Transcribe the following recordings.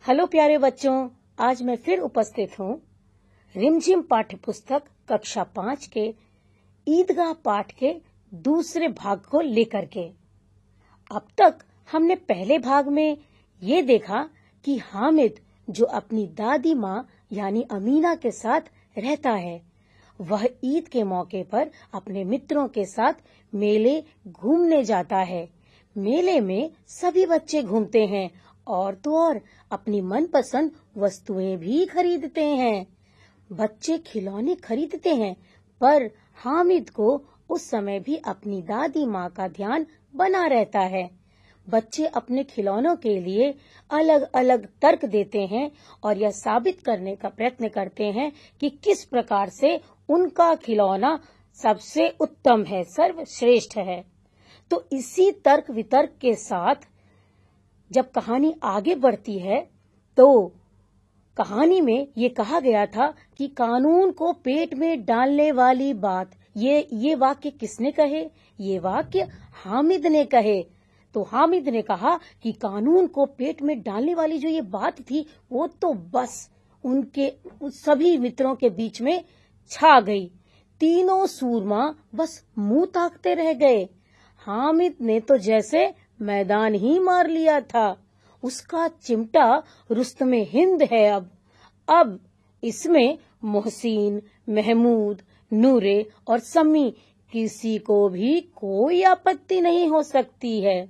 Hello प्यारे बच्चों, आज मैं फिर उपस्थित हूँ रिमझिम पाठ्य पुस्तक कक्षा 5 के ईदगाह पाठ के दूसरे भाग को लेकर के। अब तक हमने पहले भाग में ये देखा कि हामिद जो अपनी दादी माँ यानी अमीना के साथ रहता है, वह ईद के मौके पर अपने मित्रों के साथ मेले घूमने जाता है। मेले में सभी बच्चे घूमते हैं और तो और अपनी मनपसंद वस्तुएं भी खरीदते हैं। बच्चे खिलौने खरीदते हैं, पर हामिद को उस समय भी अपनी दादी माँ का ध्यान बना रहता है। बच्चे अपने खिलौनों के लिए अलग अलग तर्क देते हैं और यह साबित करने का प्रयत्न करते हैं कि किस प्रकार से उनका खिलौना सबसे उत्तम है, सर्वश्रेष्ठ है। तो इसी तर्क वितर्क के साथ जब कहानी आगे बढ़ती है तो कहानी में ये कहा गया था कि कानून को पेट में डालने वाली बात, ये वाक्य किसने कहे? ये वाक्य हामिद ने कहे। तो हामिद ने कहा कि कानून को पेट में डालने वाली जो ये बात थी, वो तो बस उनके सभी मित्रों के बीच में छा गई। तीनों सूरमा बस मुंह ताकते रह गए। हामिद ने तो जैसे मैदान ही मार लिया था। उसका चिमटा रुस्तमे हिंद है। अब इसमें मोहसिन, महमूद, नूरे और सम्मी किसी को भी कोई आपत्ति नहीं हो सकती है।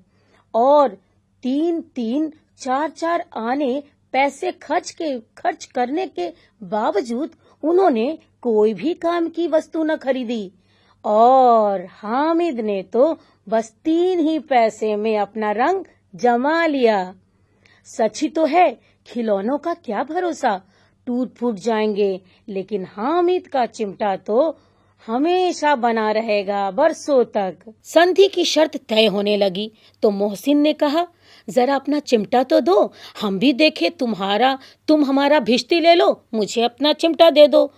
और 3-3, 4-4 आने पैसे खर्च करने के बावजूद उन्होंने कोई भी काम की वस्तु न खरीदी। और हामिद ने तो बस 3 ही पैसे में अपना रंग जमा लिया। सच ही तो है, खिलौनों का क्या भरोसा, टूट फूट जाएंगे, लेकिन हामिद का चिमटा तो हमेशा बना रहेगा, बरसों तक। संधि की शर्त तय होने लगी तो मोहसिन ने कहा, जरा अपना चिमटा तो दो, हम भी देखे। तुम हमारा भिश्ती ले लो, मुझे अपना चिमटा दे दो।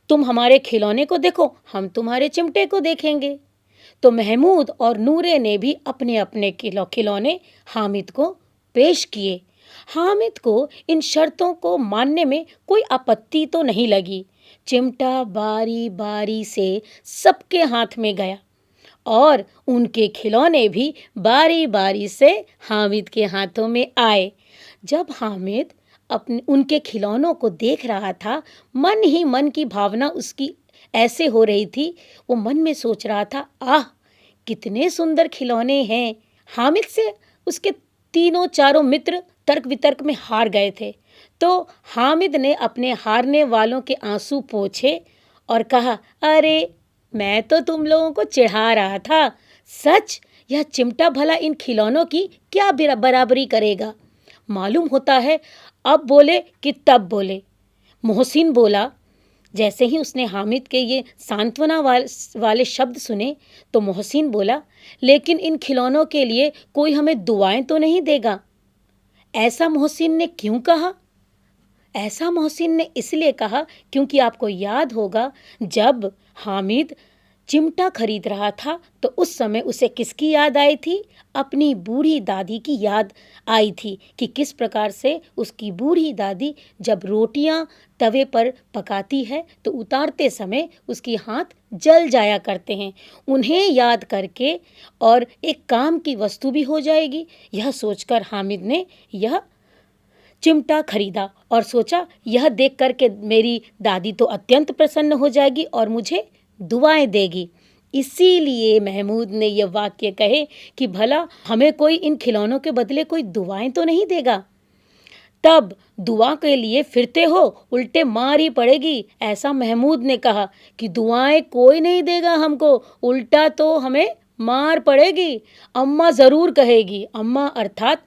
तुम हमारे खिलौने को देखो, हम तुम्हारे चिमटे को देखेंगे। तो महमूद और नूरे ने भी अपने अपने खिलौने हामिद को पेश किए। हामिद को इन शर्तों को मानने में कोई आपत्ति तो नहीं लगी। चिमटा बारी बारी से सबके हाथ में गया और उनके खिलौने भी बारी बारी से हामिद के हाथों में आए। जब हामिद उनके खिलौनों को देख रहा था, मन ही मन की भावना उसकी ऐसे हो रही थी। वो मन में सोच रहा था, आह कितने सुंदर खिलौने हैं। हामिद से उसके तीनों चारों मित्र तर्क वितर्क में हार गए थे। तो हामिद ने अपने हारने वालों के आंसू पोंछे और कहा, अरे मैं तो तुम लोगों को चिढ़ा रहा था। सच, यह चिमटा भला इन खिलौनों की क्या बराबरी करेगा। मालूम होता है अब बोले कि तब बोले। मोहसिन बोला। जैसे ही उसने हामिद के ये सांत्वना वाले शब्द सुने तो मोहसिन बोला, लेकिन इन खिलौनों के लिए कोई हमें दुआएं तो नहीं देगा। ऐसा मोहसिन ने क्यों कहा? ऐसा मोहसिन ने इसलिए कहा क्योंकि आपको याद होगा, जब हामिद चिमटा खरीद रहा था तो उस समय उसे किसकी याद आई थी? अपनी बूढ़ी दादी की याद आई थी कि किस प्रकार से उसकी बूढ़ी दादी जब रोटियां तवे पर पकाती है तो उतारते समय उसके हाथ जल जाया करते हैं। उन्हें याद करके और एक काम की वस्तु भी हो जाएगी, यह सोचकर हामिद ने यह चिमटा खरीदा और सोचा, यह देख करके मेरी दादी तो अत्यंत प्रसन्न हो जाएगी और मुझे दुआएं देगी। इसीलिए महमूद ने यह वाक्य कहे कि भला हमें कोई इन खिलौनों के बदले कोई दुआएं तो नहीं देगा। तब दुआ के लिए फिरते हो, उल्टे मार ही पड़ेगी। ऐसा महमूद ने कहा कि दुआएं कोई नहीं देगा हमको, उल्टा तो हमें मार पड़ेगी। अम्मा जरूर कहेगी, अम्मा अर्थात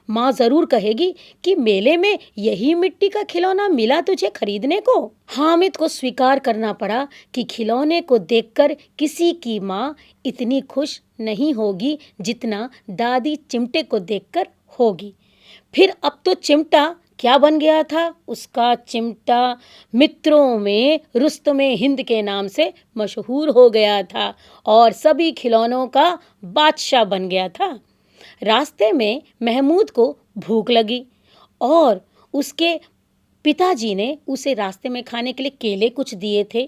माँ जरूर कहेगी कि मेले में यही मिट्टी का खिलौना मिला तुझे खरीदने को। हामिद को स्वीकार करना पड़ा कि खिलौने को देखकर किसी की माँ इतनी खुश नहीं होगी जितना दादी चिमटे को देखकर होगी। फिर अब तो चिमटा क्या बन गया था? उसका चिमटा मित्रों में रुस्तमे हिंद के नाम से मशहूर हो गया था और सभी खिलौनों का बादशाह बन गया था। रास्ते में महमूद को भूख लगी और उसके पिताजी ने उसे रास्ते में खाने के लिए केले कुछ दिए थे,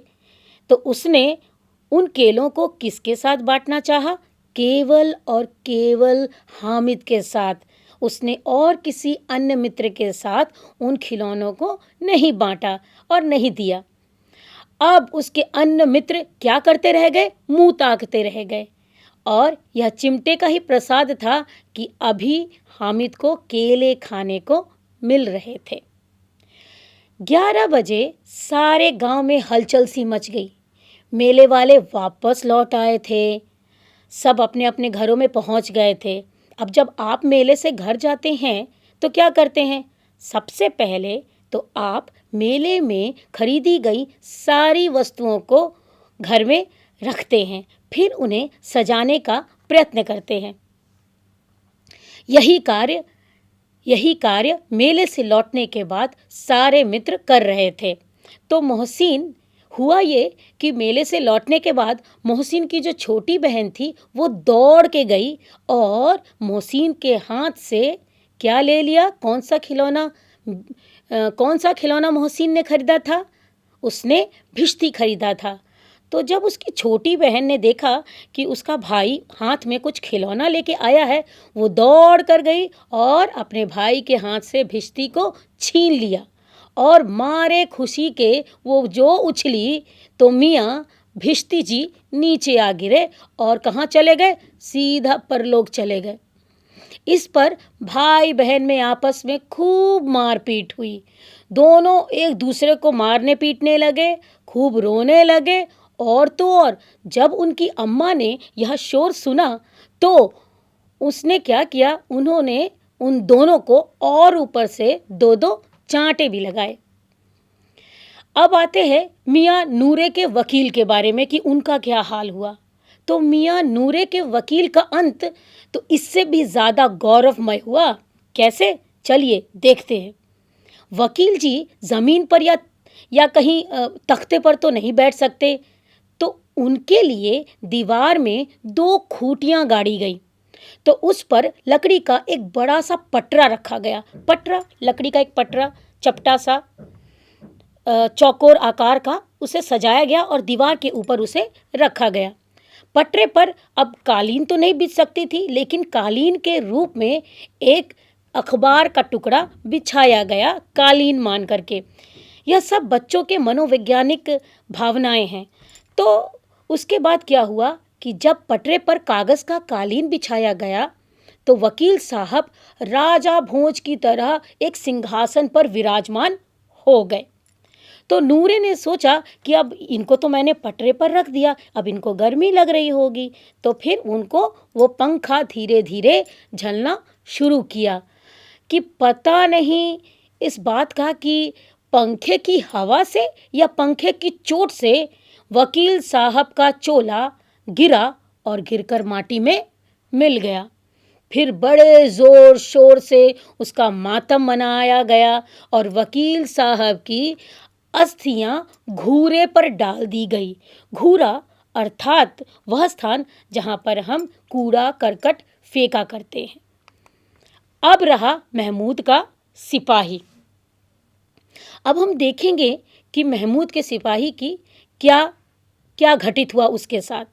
तो उसने उन केलों को किसके साथ बांटना चाहा? केवल और केवल हामिद के साथ। उसने और किसी अन्य मित्र के साथ उन खिलौनों को नहीं बांटा और नहीं दिया। अब उसके अन्य मित्र क्या करते रह गए? मुंह ताकते रह गए। और यह चिमटे का ही प्रसाद था कि अभी हामिद को केले खाने को मिल रहे थे। 11 बजे सारे गांव में हलचल सी मच गई। मेले वाले वापस लौट आए थे। सब अपने अपने घरों में पहुंच गए थे। अब जब आप मेले से घर जाते हैं तो क्या करते हैं? सबसे पहले तो आप मेले में खरीदी गई सारी वस्तुओं को घर में रखते हैं, फिर उन्हें सजाने का प्रयत्न करते हैं। यही कार्य मेले से लौटने के बाद सारे मित्र कर रहे थे। तो मोहसिन, हुआ ये कि मेले से लौटने के बाद मोहसिन की जो छोटी बहन थी वो दौड़ के गई और मोहसिन के हाथ से क्या ले लिया? कौन सा खिलौना मोहसिन ने खरीदा था? उसने भिश्ती खरीदा था। तो जब उसकी छोटी बहन ने देखा कि उसका भाई हाथ में कुछ खिलौना लेके आया है, वो दौड़ कर गई और अपने भाई के हाथ से भिश्ती को छीन लिया और मारे खुशी के वो जो उछली तो मियाँ भिश्ती जी नीचे आ गिरे और कहाँ चले गए? सीधा परलोक चले गए। इस पर भाई बहन में आपस में खूब मारपीट हुई। दोनों एक दूसरे को मारने पीटने लगे, खूब रोने लगे। और तो और जब उनकी अम्मा ने यह शोर सुना तो उसने क्या किया? उन्होंने उन दोनों को और ऊपर से 2-2 चांटे भी लगाए। अब आते हैं मियाँ नूरे के वकील के बारे में कि उनका क्या हाल हुआ। तो मियाँ नूरे के वकील का अंत तो इससे भी ज़्यादा गौरवमय हुआ। कैसे? चलिए देखते हैं। वकील जी ज़मीन पर या कहीं तख्ते पर तो नहीं बैठ सकते, तो उनके लिए दीवार में 2 खूंटियाँ गाड़ी गई। तो उस पर लकड़ी का एक बड़ा सा पटरा रखा गया। लकड़ी का एक पटरा, चपटा सा चौकोर आकार का, उसे सजाया गया और दीवार के ऊपर उसे रखा गया। पटरे पर अब कालीन तो नहीं बिछ सकती थी, लेकिन कालीन के रूप में एक अखबार का टुकड़ा बिछाया गया कालीन मान करके। यह सब बच्चों के मनोवैज्ञानिक भावनाएं हैं। तो उसके बाद क्या हुआ कि जब पटरे पर कागज का कालीन बिछाया गया तो वकील साहब राजा भोज की तरह एक सिंहासन पर विराजमान हो गए। तो नूरे ने सोचा कि अब इनको तो मैंने पटरे पर रख दिया, अब इनको गर्मी लग रही होगी। तो फिर उनको वो पंखा धीरे धीरे झलना शुरू किया कि पता नहीं इस बात का कि पंखे की हवा से या पंखे की चोट से वकील साहब का चोला गिरा और गिरकर माटी में मिल गया। फिर बड़े जोर शोर से उसका मातम मनाया गया और वकील साहब की अस्थियां घूरे पर डाल दी गई। घूरा अर्थात वह स्थान जहां पर हम कूड़ा करकट फेंका करते हैं। अब रहा महमूद का सिपाही। अब हम देखेंगे कि महमूद के सिपाही की क्या क्या घटित हुआ उसके साथ।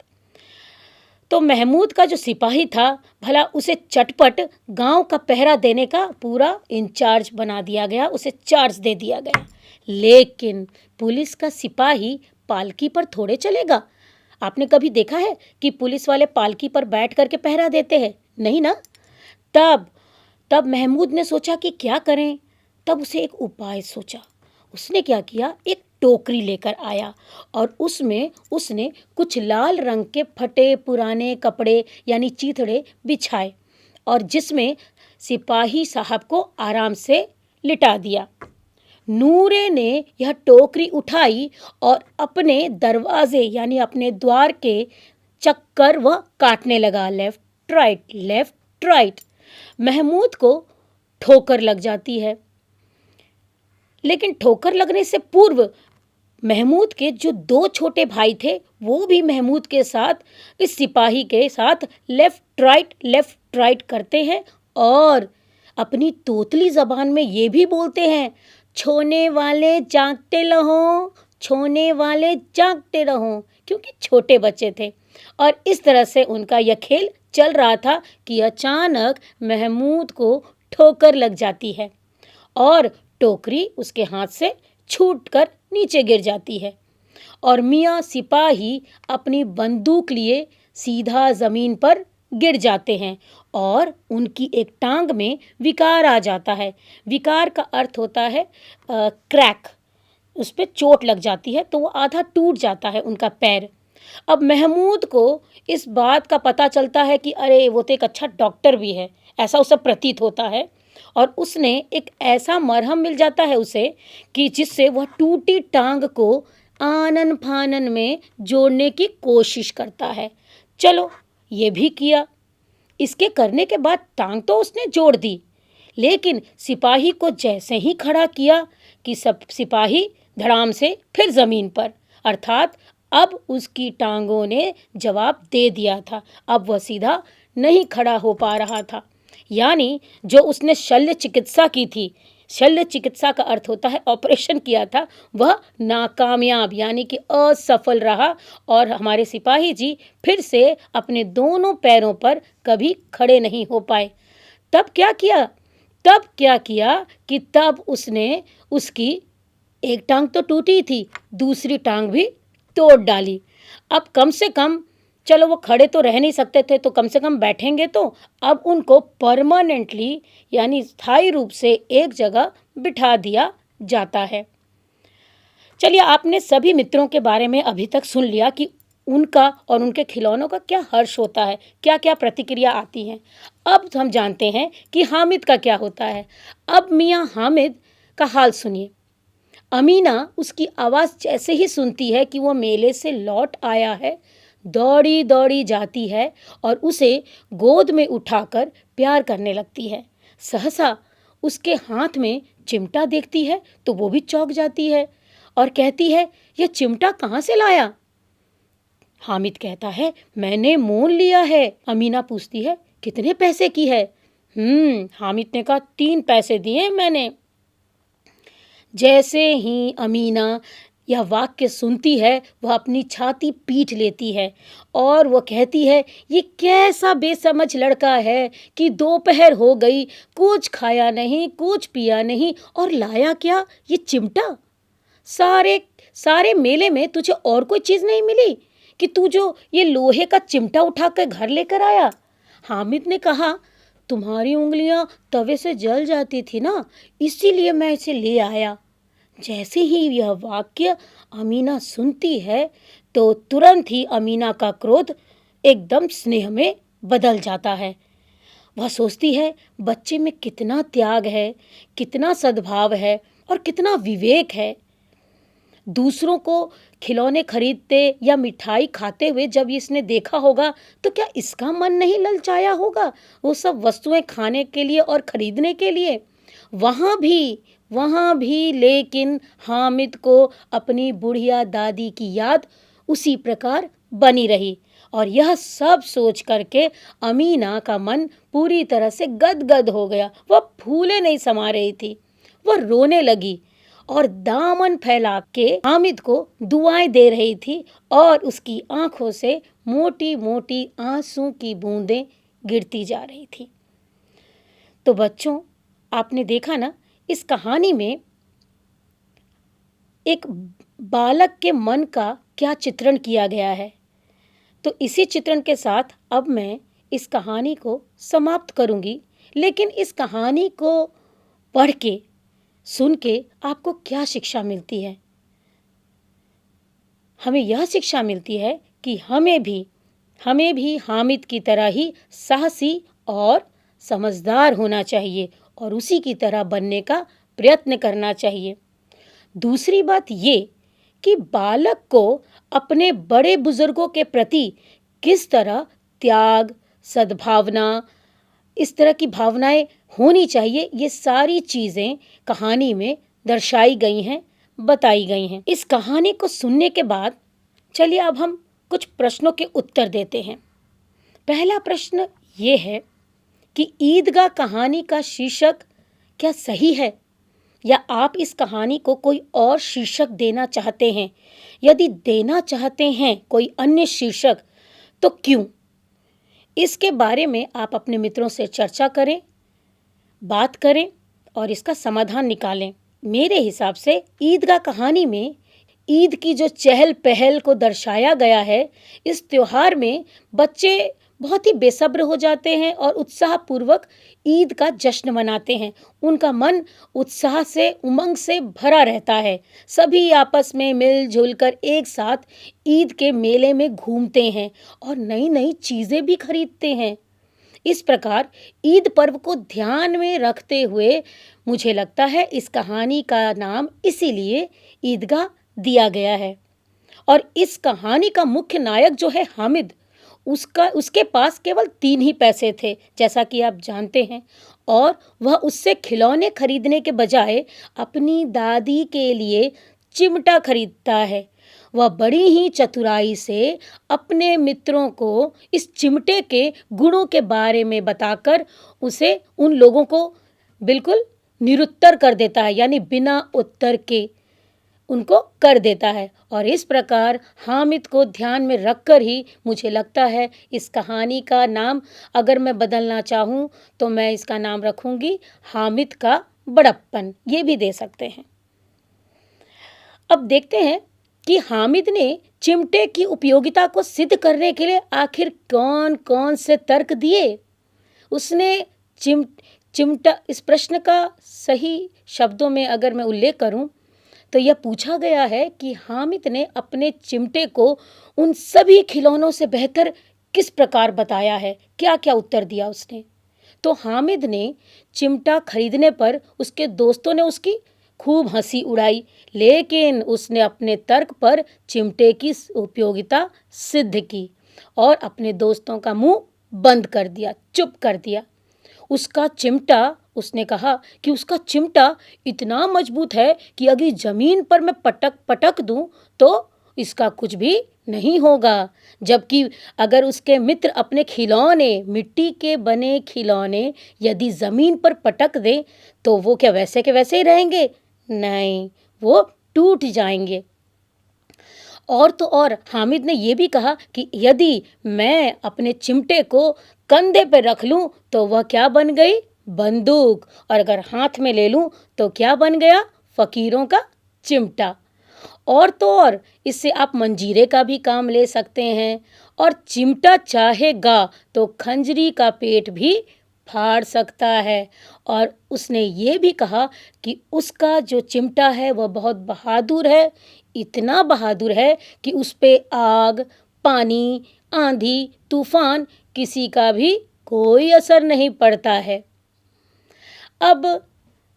तो महमूद का जो सिपाही था, भला उसे चटपट गांव का पहरा देने का पूरा इंचार्ज बना दिया गया, उसे चार्ज दे दिया गया। लेकिन पुलिस का सिपाही पालकी पर थोड़े चलेगा। आपने कभी देखा है कि पुलिस वाले पालकी पर बैठ करके पहरा देते हैं? नहीं ना। तब महमूद ने सोचा कि क्या करें। तब उसे एक उपाय सोचा। उसने क्या किया? एक टोकरी लेकर आया और उसमें उसने कुछ लाल रंग के फटे पुराने कपड़े यानी चीथड़े बिछाए और जिसमें सिपाही साहब को आराम से लिटा दिया। नूरे ने यह टोकरी उठाई और अपने दरवाजे यानी अपने द्वार के चक्कर वह काटने लगा, लेफ्ट राइट। महमूद को ठोकर लग जाती है, लेकिन ठोकर लगने से पूर्व महमूद के जो 2 छोटे भाई थे वो भी महमूद के साथ इस सिपाही के साथ लेफ्ट राइट करते हैं और अपनी तोतली जबान में ये भी बोलते हैं, छोने वाले जागते रहो, छोने वाले जागते रहो, क्योंकि छोटे बच्चे थे। और इस तरह से उनका यह खेल चल रहा था कि अचानक महमूद को ठोकर लग जाती है और टोकरी उसके हाथ से छूटकर नीचे गिर जाती है और मियाँ सिपाही अपनी बंदूक लिए सीधा जमीन पर गिर जाते हैं और उनकी एक टांग में विकार आ जाता है। विकार का अर्थ होता है क्रैक, उस पर चोट लग जाती है तो वो आधा टूट जाता है उनका पैर। अब महमूद को इस बात का पता चलता है कि अरे वो तो एक अच्छा डॉक्टर भी है, ऐसा उसे प्रतीत होता है और उसने एक ऐसा मरहम मिल जाता है उसे कि जिससे वह टूटी टांग को आनन फानन में जोड़ने की कोशिश करता है। चलो ये भी किया। इसके करने के बाद टांग तो उसने जोड़ दी, लेकिन सिपाही को जैसे ही खड़ा किया कि सब सिपाही धड़ाम से फिर जमीन पर, अर्थात अब उसकी टांगों ने जवाब दे दिया था। अब वह सीधा नहीं खड़ा हो पा रहा था। यानी जो उसने शल्य चिकित्सा की थी, शल्य चिकित्सा का अर्थ होता है ऑपरेशन किया था, वह नाकामयाब यानी कि असफल रहा और हमारे सिपाही जी फिर से अपने दोनों पैरों पर कभी खड़े नहीं हो पाए। तब क्या किया कि तब उसने उसकी एक टांग तो टूटी थी, दूसरी टांग भी तोड़ डाली। अब कम से कम, चलो वो खड़े तो रह नहीं सकते थे तो कम से कम बैठेंगे तो, अब उनको परमानेंटली यानी स्थायी रूप से एक जगह बिठा दिया जाता है। चलिए, आपने सभी मित्रों के बारे में अभी तक सुन लिया कि उनका और उनके खिलौनों का क्या हर्ष होता है, क्या क्या प्रतिक्रिया आती हैं। अब हम जानते हैं कि हामिद का क्या होता है। अब मियाँ हामिद का हाल सुनिए। अमीना उसकी आवाज़ जैसे ही सुनती है कि वो मेले से लौट आया है, दौड़ी दौड़ी जाती है और उसे गोद में उठाकर प्यार करने लगती है। सहसा उसके हाथ में चिमटा देखती है तो वो भी चौंक जाती है और कहती है, यह चिमटा कहाँ से लाया? हामिद कहता है, मैंने मोल लिया है। अमीना पूछती है, कितने पैसे की है? हामिद ने कहा, 3 पैसे दिए मैंने। जैसे ही अमीना यह वाक्य सुनती है वह अपनी छाती पीट लेती है और वह कहती है, ये कैसा बेसमझ लड़का है कि दोपहर हो गई, कुछ खाया नहीं, कुछ पिया नहीं और लाया क्या, ये चिमटा। सारे मेले में तुझे और कोई चीज़ नहीं मिली कि तू जो ये लोहे का चिमटा उठाकर घर लेकर आया? हामिद ने कहा, तुम्हारी उंगलियां तवे से जल जाती थी ना, इसीलिए मैं इसे ले आया। जैसे ही यह वाक्य अमीना सुनती है तो तुरंत ही अमीना का क्रोध एकदम स्नेह में बदल जाता है। वह सोचती है, बच्चे में कितना त्याग है, कितना सद्भाव है और कितना विवेक है। दूसरों को खिलौने खरीदते या मिठाई खाते हुए जब इसने देखा होगा तो क्या इसका मन नहीं ललचाया होगा वो सब वस्तुएं खाने के लिए और खरीदने के लिए? वहाँ भी लेकिन हामिद को अपनी बुढ़िया दादी की याद उसी प्रकार बनी रही और यह सब सोच करके अमीना का मन पूरी तरह से गदगद हो गया। वह फूले नहीं समा रही थी, वह रोने लगी और दामन फैला के हामिद को दुआएं दे रही थी और उसकी आंखों से मोटी मोटी आंसू की बूंदें गिरती जा रही थी। तो बच्चों, आपने देखा ना, इस कहानी में एक बालक के मन का क्या चित्रण किया गया है। तो इसी चित्रण के साथ अब मैं इस कहानी को समाप्त करूंगी, लेकिन इस कहानी को पढ़ के, सुन के आपको क्या शिक्षा मिलती है? हमें यह शिक्षा मिलती है कि हमें भी हामिद की तरह ही साहसी और समझदार होना चाहिए और उसी की तरह बनने का प्रयत्न करना चाहिए। दूसरी बात ये कि बालक को अपने बड़े बुजुर्गों के प्रति किस तरह त्याग, सद्भावना, इस तरह की भावनाएं होनी चाहिए, ये सारी चीज़ें कहानी में दर्शाई गई हैं, बताई गई हैं। इस कहानी को सुनने के बाद चलिए अब हम कुछ प्रश्नों के उत्तर देते हैं। पहला प्रश्न ये है कि ईदगाह कहानी का शीर्षक क्या सही है, या आप इस कहानी को कोई और शीर्षक देना चाहते हैं? यदि देना चाहते हैं कोई अन्य शीर्षक, तो क्यों? इसके बारे में आप अपने मित्रों से चर्चा करें, बात करें और इसका समाधान निकालें। मेरे हिसाब से ईदगाह कहानी में ईद की जो चहल पहल को दर्शाया गया है, इस त्योहार में बच्चे बहुत ही बेसब्र हो जाते हैं और उत्साहपूर्वक ईद का जश्न मनाते हैं। उनका मन उत्साह से, उमंग से भरा रहता है। सभी आपस में मिलजुल कर एक साथ ईद के मेले में घूमते हैं और नई नई चीज़ें भी खरीदते हैं। इस प्रकार ईद पर्व को ध्यान में रखते हुए मुझे लगता है इस कहानी का नाम इसीलिए ईदगाह दिया गया है। और इस कहानी का मुख्य नायक जो है हामिद, उसके पास केवल 3 ही पैसे थे, जैसा कि आप जानते हैं, और वह उससे खिलौने खरीदने के बजाय अपनी दादी के लिए चिमटा खरीदता है। वह बड़ी ही चतुराई से अपने मित्रों को इस चिमटे के गुणों के बारे में बताकर उसे उन लोगों को बिल्कुल निरुत्तर कर देता है, यानी बिना उत्तर के उनको कर देता है। और इस प्रकार हामिद को ध्यान में रखकर ही मुझे लगता है इस कहानी का नाम अगर मैं बदलना चाहूँ तो मैं इसका नाम रखूँगी हामिद का बड़प्पन। ये भी दे सकते हैं। अब देखते हैं कि हामिद ने चिमटे की उपयोगिता को सिद्ध करने के लिए आखिर कौन कौन से तर्क दिए। उसने चिमटा, इस प्रश्न का सही शब्दों में अगर मैं उल्लेख करूं तो यह पूछा गया है कि हामिद ने अपने चिमटे को उन सभी खिलौनों से बेहतर किस प्रकार बताया है, क्या क्या उत्तर दिया उसने। तो हामिद ने चिमटा खरीदने पर उसके दोस्तों ने उसकी खूब हंसी उड़ाई, लेकिन उसने अपने तर्क पर चिमटे की उपयोगिता सिद्ध की और अपने दोस्तों का मुंह बंद कर दिया, चुप कर दिया। उसने कहा कि उसका चिमटा इतना मजबूत है कि अगर जमीन पर मैं पटक दूं तो इसका कुछ भी नहीं होगा। जबकि अगर उसके मित्र अपने खिलौने, मिट्टी के बने खिलौने यदि जमीन पर पटक दें तो वो क्या वैसे के वैसे ही रहेंगे? नहीं, वो टूट जाएंगे। और तो और हामिद ने यह भी कहा कि यदि मैं अपने चिमटे को कंधे पर रख लूं तो वह क्या बन गई? बंदूक। और अगर हाथ में ले लूं तो क्या बन गया? फकीरों का चिमटा। और तो और इससे आप मंजीरे का भी काम ले सकते हैं, और चिमटा चाहेगा तो खंजरी का पेट भी फाड़ सकता है। और उसने ये भी कहा कि उसका जो चिमटा है वह बहुत बहादुर है, इतना बहादुर है कि उस पे आग, पानी, आंधी, तूफान किसी का भी कोई असर नहीं पड़ता है। अब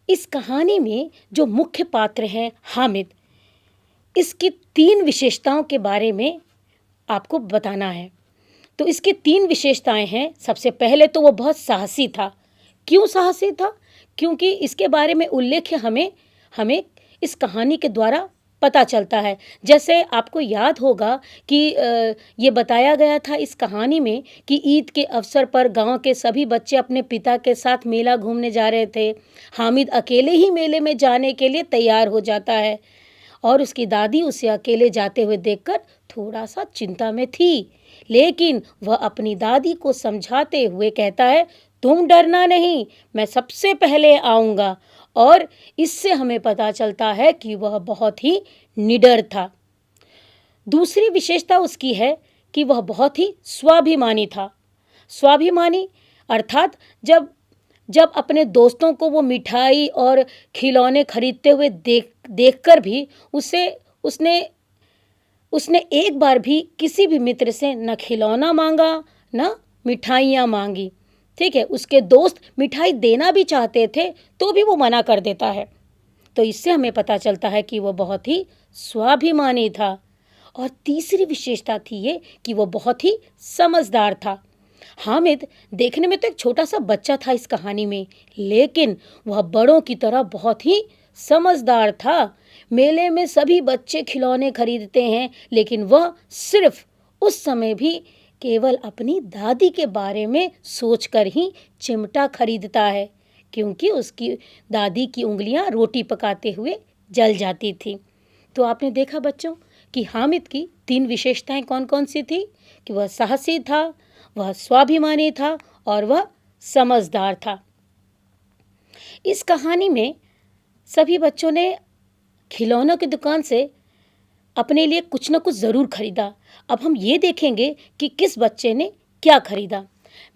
इस कहानी में जो मुख्य पात्र है हामिद, इसकी 3 विशेषताओं के बारे में आपको बताना है। तो इसकी 3 विशेषताएं हैं। सबसे पहले तो वो बहुत साहसी था। क्यों साहसी था? क्योंकि इसके बारे में उल्लेख हमें इस कहानी के द्वारा पता चलता है। जैसे आपको याद होगा कि ये बताया गया था इस कहानी में कि ईद के अवसर पर गांव के सभी बच्चे अपने पिता के साथ मेला घूमने जा रहे थे। हामिद अकेले ही मेले में जाने के लिए तैयार हो जाता है और उसकी दादी उसे अकेले जाते हुए देखकर थोड़ा सा चिंता में थी, लेकिन वह अपनी दादी को समझाते हुए कहता है, तुम डरना नहीं, मैं सबसे पहले आऊँगा। और इससे हमें पता चलता है कि वह बहुत ही निडर था। दूसरी विशेषता उसकी है कि वह बहुत ही स्वाभिमानी था। स्वाभिमानी अर्थात जब अपने दोस्तों को वो मिठाई और खिलौने खरीदते हुए देखकर भी उसने एक बार भी किसी भी मित्र से न खिलौना मांगा न मिठाइयाँ मांगी। ठीक है, उसके दोस्त मिठाई देना भी चाहते थे तो भी वो मना कर देता है। तो इससे हमें पता चलता है कि वो बहुत ही स्वाभिमानी था। और तीसरी विशेषता थी ये कि वो बहुत ही समझदार था। हामिद देखने में तो एक छोटा सा बच्चा था इस कहानी में, लेकिन वह बड़ों की तरह बहुत ही समझदार था। मेले में सभी बच्चे खिलौने खरीदते हैं, लेकिन वह सिर्फ उस समय भी केवल अपनी दादी के बारे में सोचकर ही चिमटा खरीदता है, क्योंकि उसकी दादी की उंगलियां रोटी पकाते हुए जल जाती थी। तो आपने देखा बच्चों कि हामिद की 3 विशेषताएं कौन कौन सी थी कि वह साहसी था, वह स्वाभिमानी था और वह समझदार था। इस कहानी में सभी बच्चों ने खिलौनों की दुकान से अपने लिए कुछ न कुछ ज़रूर खरीदा। अब हम ये देखेंगे कि किस बच्चे ने क्या खरीदा।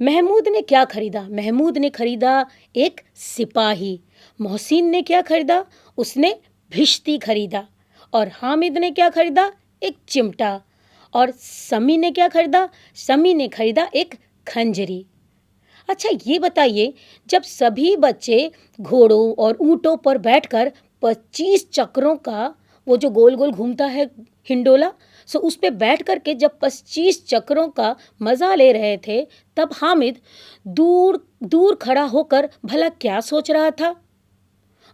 महमूद ने क्या खरीदा? महमूद ने खरीदा एक सिपाही। मोहसिन ने क्या खरीदा? उसने भिश्ती खरीदा। और हामिद ने क्या खरीदा? एक चिमटा। और समी ने क्या खरीदा? समी ने खरीदा एक खंजरी। अच्छा ये बताइए, जब सभी बच्चे घोड़ों और ऊंटों पर बैठकर 25 चक्रों का, वो जो गोल गोल घूमता है हिंडोला, सो उस पे बैठ करके जब 25 चक्रों का मजा ले रहे थे, तब हामिद दूर दूर खड़ा होकर भला क्या सोच रहा था?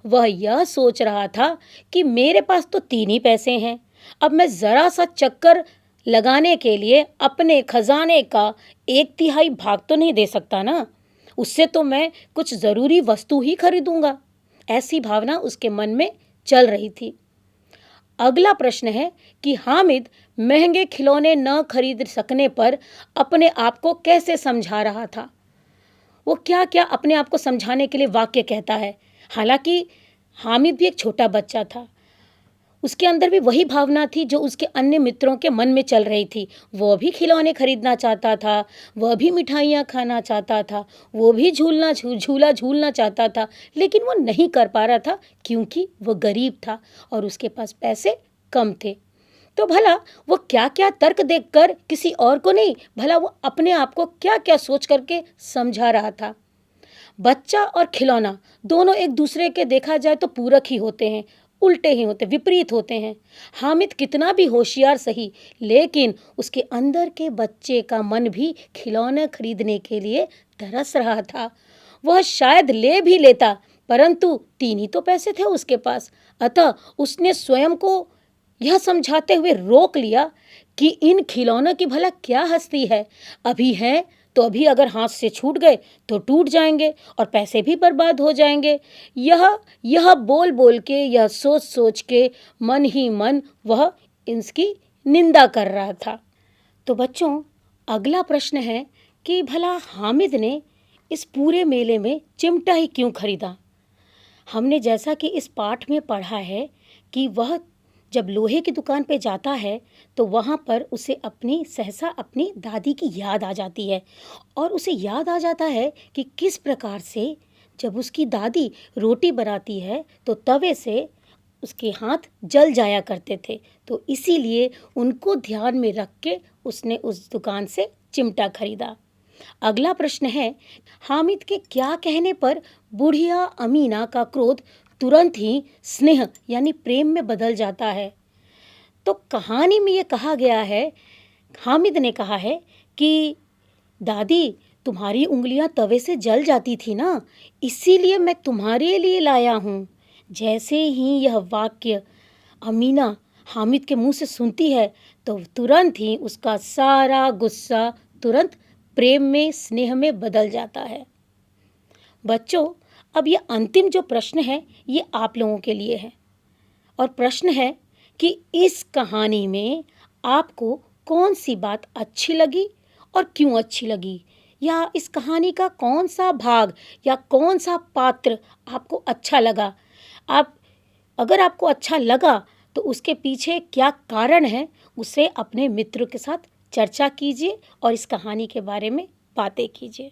वह यह सोच रहा था कि मेरे पास तो 3 ही पैसे हैं, अब मैं जरा सा चक्कर लगाने के लिए अपने खजाने का 1/3 भाग तो नहीं दे सकता ना, उससे तो मैं कुछ जरूरी वस्तु ही खरीदूंगा। ऐसी भावना उसके मन में चल रही थी। अगला प्रश्न है कि हामिद महंगे खिलौने न खरीद सकने पर अपने आप को कैसे समझा रहा था। वो क्या क्या अपने आप को समझाने के लिए वाक्य कहता है। हालांकि हामिद भी एक छोटा बच्चा था, उसके अंदर भी वही भावना थी जो उसके अन्य मित्रों के मन में चल रही थी। वह भी खिलौने खरीदना चाहता था, वह भी मिठाइयाँ खाना चाहता था, वो भी झूला झूलना चाहता था, लेकिन वो नहीं कर पा रहा था क्योंकि वो गरीब था और उसके पास पैसे कम थे। तो भला वो क्या क्या तर्क देखकर, किसी और को नहीं, भला वो अपने आप को क्या क्या सोच करके समझा रहा था। बच्चा और खिलौना दोनों एक दूसरे के देखा जाए तो पूरक ही होते हैं, उल्टे ही होते, विपरीत होते हैं। हामिद कितना भी होशियार सही, लेकिन उसके अंदर के बच्चे का मन भी खिलौने खरीदने के लिए तरस रहा था। वह शायद ले भी लेता, परंतु 3 ही तो पैसे थे उसके पास। अतः उसने स्वयं को यह समझाते हुए रोक लिया कि इन खिलौनों की भला क्या हस्ती है, अभी है तो अभी अगर हाथ से छूट गए तो टूट जाएंगे और पैसे भी बर्बाद हो जाएंगे। यह बोल बोल के, यह सोच सोच के मन ही मन वह इसकी निंदा कर रहा था। तो बच्चों, अगला प्रश्न है कि भला हामिद ने इस पूरे मेले में चिमटा ही क्यों खरीदा। हमने जैसा कि इस पाठ में पढ़ा है कि वह जब लोहे की दुकान पे जाता है तो वहाँ पर उसे सहसा अपनी दादी की याद आ जाती है, और उसे याद आ जाता है कि किस प्रकार से जब उसकी दादी रोटी बनाती है तो तवे से उसके हाथ जल जाया करते थे। तो इसीलिए उनको ध्यान में रख के उसने उस दुकान से चिमटा खरीदा। अगला प्रश्न है, हामिद के क्या कहने पर बुढ़िया अमीना का क्रोध तुरंत ही स्नेह यानी प्रेम में बदल जाता है। तो कहानी में ये कहा गया है, हामिद ने कहा है कि दादी, तुम्हारी उंगलियां तवे से जल जाती थी ना, इसीलिए मैं तुम्हारे लिए लाया हूँ। जैसे ही यह वाक्य अमीना हामिद के मुंह से सुनती है तो तुरंत ही उसका सारा गुस्सा तुरंत प्रेम में, स्नेह में बदल जाता है। बच्चों, अब ये अंतिम जो प्रश्न है ये आप लोगों के लिए है, और प्रश्न है कि इस कहानी में आपको कौन सी बात अच्छी लगी और क्यों अच्छी लगी, या इस कहानी का कौन सा भाग या कौन सा पात्र आपको अच्छा लगा। अगर आपको अच्छा लगा तो उसके पीछे क्या कारण है, उसे अपने मित्र के साथ चर्चा कीजिए और इस कहानी के बारे में बातें कीजिए।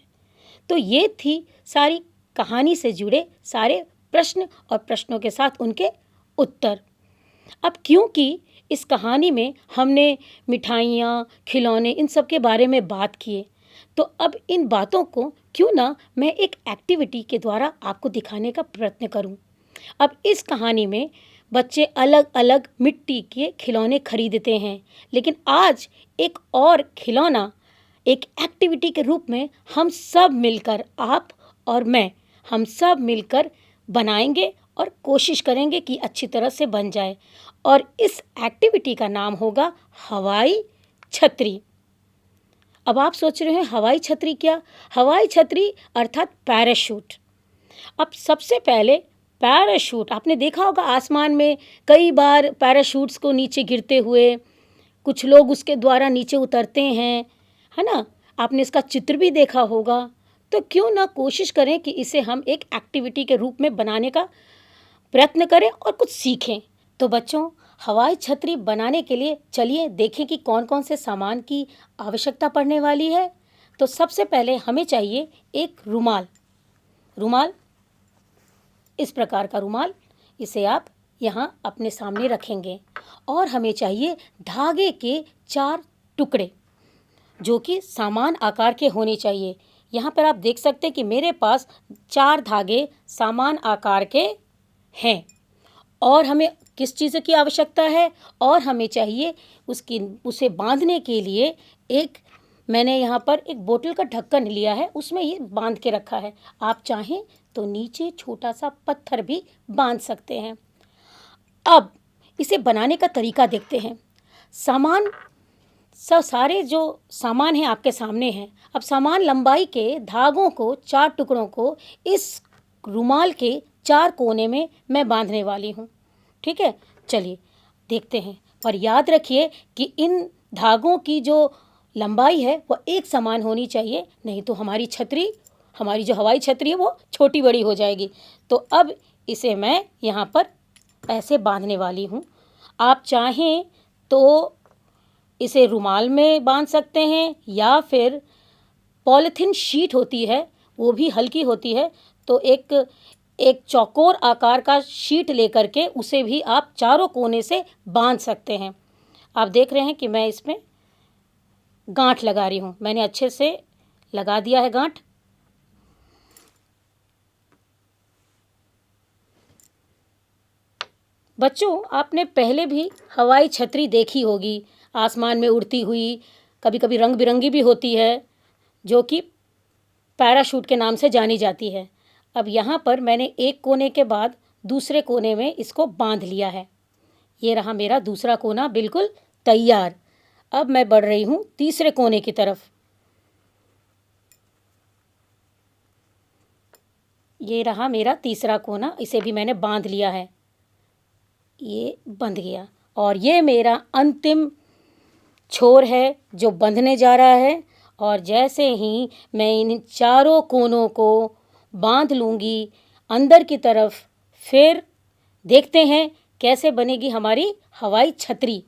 तो ये थी सारी कहानी से जुड़े सारे प्रश्न और प्रश्नों के साथ उनके उत्तर। अब क्योंकि इस कहानी में हमने मिठाइयाँ, खिलौने, इन सब के बारे में बात किए, तो अब इन बातों को क्यों ना मैं एक एक्टिविटी के द्वारा आपको दिखाने का प्रयत्न करूं। अब इस कहानी में बच्चे अलग अलग मिट्टी के खिलौने खरीदते हैं, लेकिन आज एक और खिलौना एक एक्टिविटी के रूप में हम सब मिलकर, आप और मैं, हम सब मिलकर बनाएंगे और कोशिश करेंगे कि अच्छी तरह से बन जाए। और इस एक्टिविटी का नाम होगा हवाई छतरी। अब आप सोच रहे हैं हवाई छतरी क्या? हवाई छतरी अर्थात पैराशूट। अब सबसे पहले पैराशूट आपने देखा होगा आसमान में कई बार पैराशूट्स को नीचे गिरते हुए, कुछ लोग उसके द्वारा नीचे उतरते हैं, है ना? आपने इसका चित्र भी देखा होगा। तो क्यों ना कोशिश करें कि इसे हम एक एक्टिविटी के रूप में बनाने का प्रयत्न करें और कुछ सीखें। तो बच्चों, हवाई छतरी बनाने के लिए चलिए देखें कि कौन कौन से सामान की आवश्यकता पड़ने वाली है। तो सबसे पहले हमें चाहिए एक रुमाल। रुमाल, इस प्रकार का रुमाल, इसे आप यहाँ अपने सामने रखेंगे। और हमें चाहिए धागे के 4 टुकड़े जो कि समान आकार के होने चाहिए। यहाँ पर आप देख सकते हैं कि मेरे पास 4 धागे समान आकार के हैं। और हमें किस चीज़ की आवश्यकता है? और हमें चाहिए उसे बांधने के लिए मैंने यहाँ पर एक बोतल का ढक्कन लिया है, उसमें ये बांध के रखा है। आप चाहें तो नीचे छोटा सा पत्थर भी बांध सकते हैं। अब इसे बनाने का तरीका देखते हैं। सारे जो सामान हैं आपके सामने हैं। अब समान लंबाई के धागों को, 4 टुकड़ों को इस रुमाल के 4 कोने में मैं बांधने वाली हूँ। ठीक है, चलिए देखते हैं। और याद रखिए कि इन धागों की जो लंबाई है वह एक समान होनी चाहिए, नहीं तो हमारी जो हवाई छतरी है वो छोटी बड़ी हो जाएगी। तो अब इसे मैं यहाँ पर ऐसे बांधने वाली हूँ। आप चाहें तो इसे रुमाल में बांध सकते हैं या फिर पॉलीथीन शीट होती है, वो भी हल्की होती है, तो एक चौकोर आकार का शीट लेकर के उसे भी आप चारों कोने से बांध सकते हैं। आप देख रहे हैं कि मैं इसमें गांठ लगा रही हूँ। मैंने अच्छे से लगा दिया है गांठ। बच्चों, आपने पहले भी हवाई छतरी देखी होगी, आसमान में उड़ती हुई, कभी कभी रंग बिरंगी भी होती है, जो कि पैराशूट के नाम से जानी जाती है। अब यहाँ पर मैंने एक कोने के बाद दूसरे कोने में इसको बांध लिया है। ये रहा मेरा दूसरा कोना बिल्कुल तैयार। अब मैं बढ़ रही हूँ तीसरे कोने की तरफ। ये रहा मेरा तीसरा कोना, इसे भी मैंने बांध लिया है। ये बंध गया और ये मेरा अंतिम छोर है जो बंधने जा रहा है। और जैसे ही मैं इन चारों कोनों को बांध लूँगी अंदर की तरफ, फिर देखते हैं कैसे बनेगी हमारी हवाई छतरी।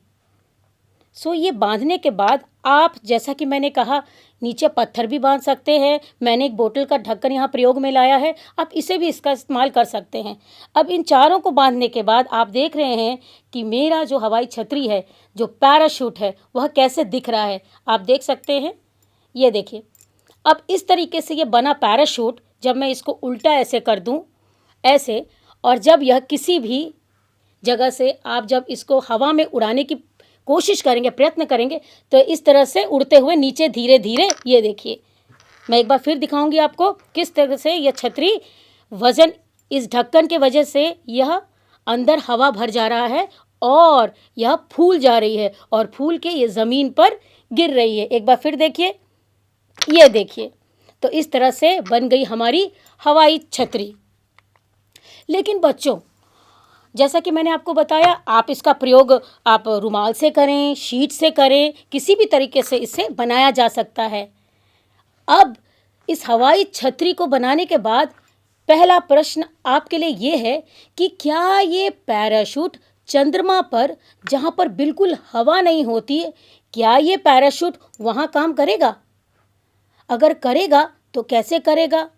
ये बांधने के बाद आप, जैसा कि मैंने कहा, नीचे पत्थर भी बांध सकते हैं। मैंने एक बोतल का ढक्कन यहाँ प्रयोग में लाया है, आप इसे भी इसका इस्तेमाल कर सकते हैं। अब इन चारों को बांधने के बाद आप देख रहे हैं कि मेरा जो हवाई छतरी है, जो पैराशूट है, वह कैसे दिख रहा है। आप देख सकते हैं, ये देखिए। अब इस तरीके से ये बना पैराशूट, जब मैं इसको उल्टा ऐसे कर दूं, ऐसे, और जब यह किसी भी जगह से आप जब इसको हवा में उड़ाने की कोशिश करेंगे, प्रयत्न करेंगे, तो इस तरह से उड़ते हुए नीचे धीरे धीरे, ये देखिए, मैं एक बार फिर दिखाऊंगी आपको किस तरह से यह छतरी वजन, इस ढक्कन के वजह से यह अंदर हवा भर जा रहा है और यह फूल जा रही है और फूल के ये ज़मीन पर गिर रही है। एक बार फिर देखिए, ये देखिए। तो इस तरह से बन गई हमारी हवाई छतरी। लेकिन बच्चों, जैसा कि मैंने आपको बताया, आप इसका प्रयोग आप रुमाल से करें, शीट से करें, किसी भी तरीके से इसे बनाया जा सकता है। अब इस हवाई छतरी को बनाने के बाद पहला प्रश्न आपके लिए ये है कि क्या ये पैराशूट चंद्रमा पर, जहाँ पर बिल्कुल हवा नहीं होती है, क्या ये पैराशूट वहाँ काम करेगा? अगर करेगा तो कैसे करेगा?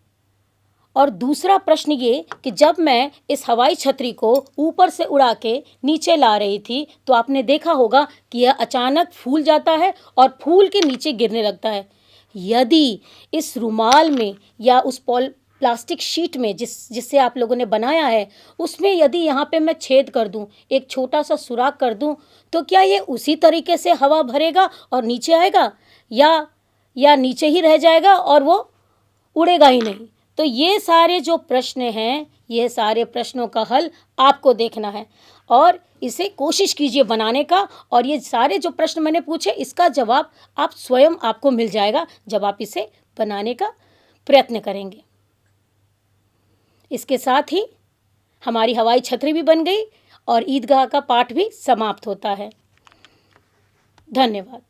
और दूसरा प्रश्न ये कि जब मैं इस हवाई छतरी को ऊपर से उड़ा के नीचे ला रही थी, तो आपने देखा होगा कि यह अचानक फूल जाता है और फूल के नीचे गिरने लगता है। यदि इस रुमाल में या उस प्लास्टिक शीट में जिससे आप लोगों ने बनाया है, उसमें यदि यहाँ पे मैं छेद कर दूँ, एक छोटा सा सुराख कर दूँ, तो क्या ये उसी तरीके से हवा भरेगा और नीचे आएगा, या नीचे ही रह जाएगा और वो उड़ेगा ही नहीं? तो ये सारे जो प्रश्न हैं, यह सारे प्रश्नों का हल आपको देखना है और इसे कोशिश कीजिए बनाने का। और ये सारे जो प्रश्न मैंने पूछे इसका जवाब आप स्वयं आपको मिल जाएगा जब आप इसे बनाने का प्रयत्न करेंगे। इसके साथ ही हमारी हवाई छतरी भी बन गई और ईदगाह का पाठ भी समाप्त होता है। धन्यवाद।